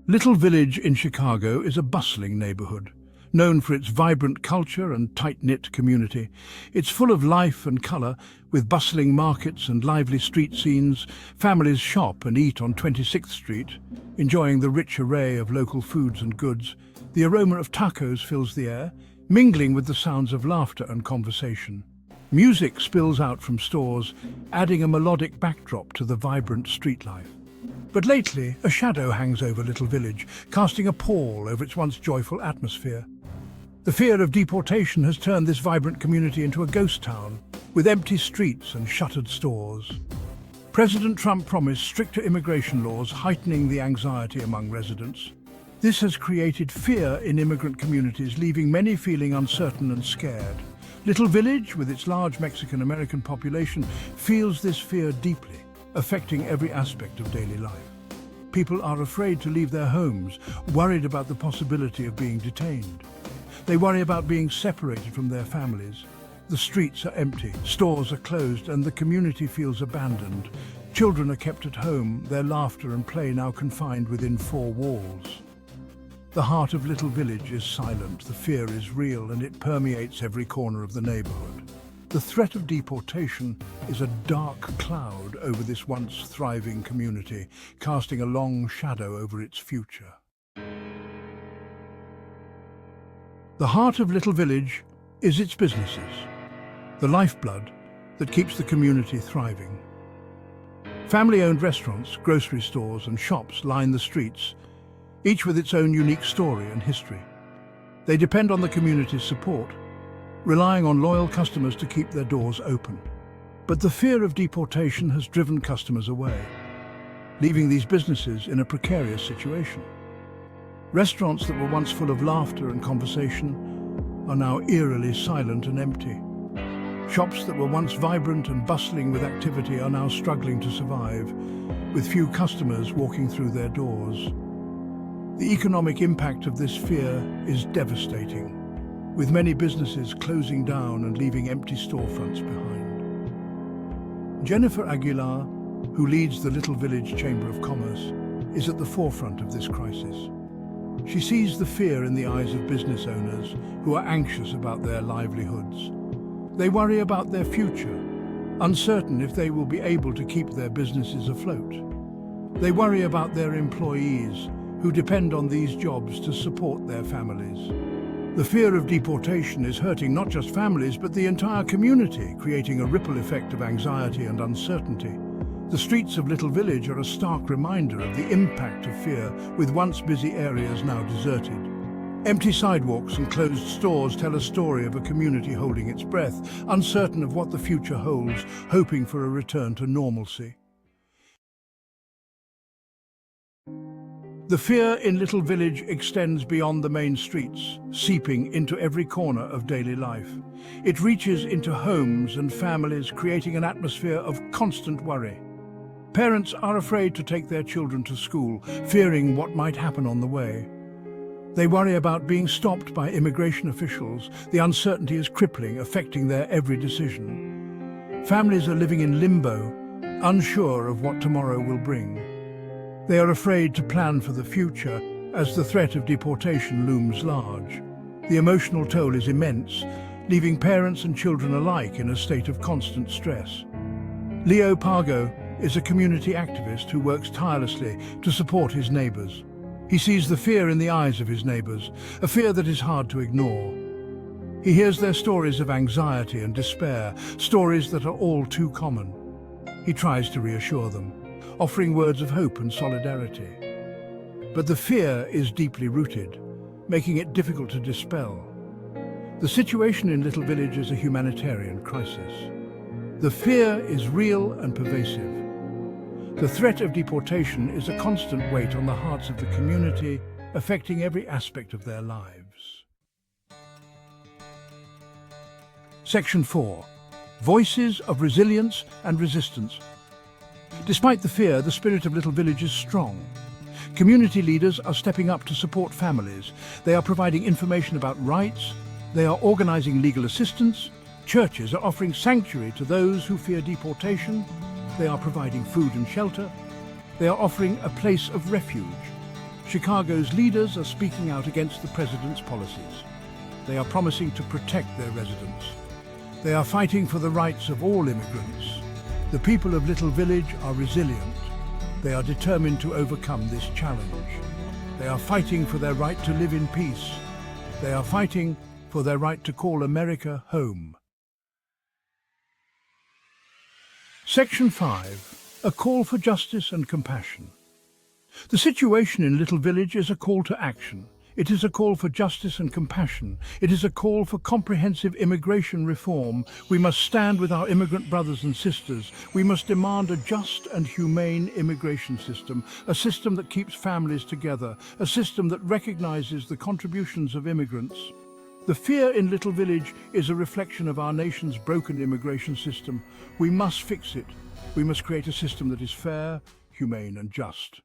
Little Village in Chicago is a bustling neighborhood, known for its vibrant culture and tight-knit community. It's full of life and color, with bustling markets and lively street scenes. Families shop and eat on 26th Street, enjoying the rich array of local foods and goods. The aroma of tacos fills the air, mingling with the sounds of laughter and conversation. Music spills out from stores, adding a melodic backdrop to the vibrant street life. But lately, a shadow hangs over Little Village, casting a pall over its once joyful atmosphere. The fear of deportation has turned this vibrant community into a ghost town, with empty streets and shuttered stores. President Trump promised stricter immigration laws, heightening the anxiety among residents. This has created fear in immigrant communities, leaving many feeling uncertain and scared. Little Village, with its large Mexican-American population, feels this fear deeply, affecting every aspect of daily life. People are afraid to leave their homes, worried about the possibility of being detained. They worry about being separated from their families. The streets are empty, stores are closed, and the community feels abandoned. Children are kept at home, their laughter and play now confined within four walls. The heart of Little Village is silent, the fear is real, and it permeates every corner of the neighborhood. The threat of deportation is a dark cloud over this once thriving community, casting a long shadow over its future. The heart of Little Village is its businesses, the lifeblood that keeps the community thriving. Family-owned restaurants, grocery stores and shops line the streets, each with its own unique story and history. They depend on the community's support, relying on loyal customers to keep their doors open. But the fear of deportation has driven customers away, leaving these businesses in a precarious situation. Restaurants that were once full of laughter and conversation are now eerily silent and empty. Shops that were once vibrant and bustling with activity are now struggling to survive, with few customers walking through their doors. The economic impact of this fear is devastating, with many businesses closing down and leaving empty storefronts behind. Jennifer Aguilar, who leads the Little Village Chamber of Commerce, is at the forefront of this crisis. She sees the fear in the eyes of business owners who are anxious about their livelihoods. They worry about their future, uncertain if they will be able to keep their businesses afloat. They worry about their employees, who depend on these jobs to support their families. The fear of deportation is hurting not just families, but the entire community, creating a ripple effect of anxiety and uncertainty. The streets of Little Village are a stark reminder of the impact of fear, with once busy areas now deserted. Empty sidewalks and closed stores tell a story of a community holding its breath, uncertain of what the future holds, hoping for a return to normalcy. The fear in Little Village extends beyond the main streets, seeping into every corner of daily life. It reaches into homes and families, creating an atmosphere of constant worry. Parents are afraid to take their children to school, fearing what might happen on the way. They worry about being stopped by immigration officials. The uncertainty is crippling, affecting their every decision. Families are living in limbo, unsure of what tomorrow will bring. They are afraid to plan for the future as the threat of deportation looms large. The emotional toll is immense, leaving parents and children alike in a state of constant stress. Leo Pargo is a community activist who works tirelessly to support his neighbors. He sees the fear in the eyes of his neighbors, a fear that is hard to ignore. He hears their stories of anxiety and despair, stories that are all too common. He tries to reassure them, offering words of hope and solidarity. But the fear is deeply rooted, making it difficult to dispel. The situation in Little Village is a humanitarian crisis. The fear is real and pervasive. The threat of deportation is a constant weight on the hearts of the community, affecting every aspect of their lives. Section 4. Voices of Resilience and Resistance. Despite the fear, the spirit of Little Village is strong. Community leaders are stepping up to support families. They are providing information about rights. They are organizing legal assistance. Churches are offering sanctuary to those who fear deportation. They are providing food and shelter. They are offering a place of refuge. Chicago's leaders are speaking out against the president's policies. They are promising to protect their residents. They are fighting for the rights of all immigrants. The people of Little Village are resilient. They are determined to overcome this challenge. They are fighting for their right to live in peace. They are fighting for their right to call America home. Section 5. A call for justice and compassion. The situation in Little Village is a call to action. It is a call for justice and compassion. It is a call for comprehensive immigration reform. We must stand with our immigrant brothers and sisters. We must demand a just and humane immigration system, a system that keeps families together, a system that recognizes the contributions of immigrants. The fear in Little Village is a reflection of our nation's broken immigration system. We must fix it. We must create a system that is fair, humane and just.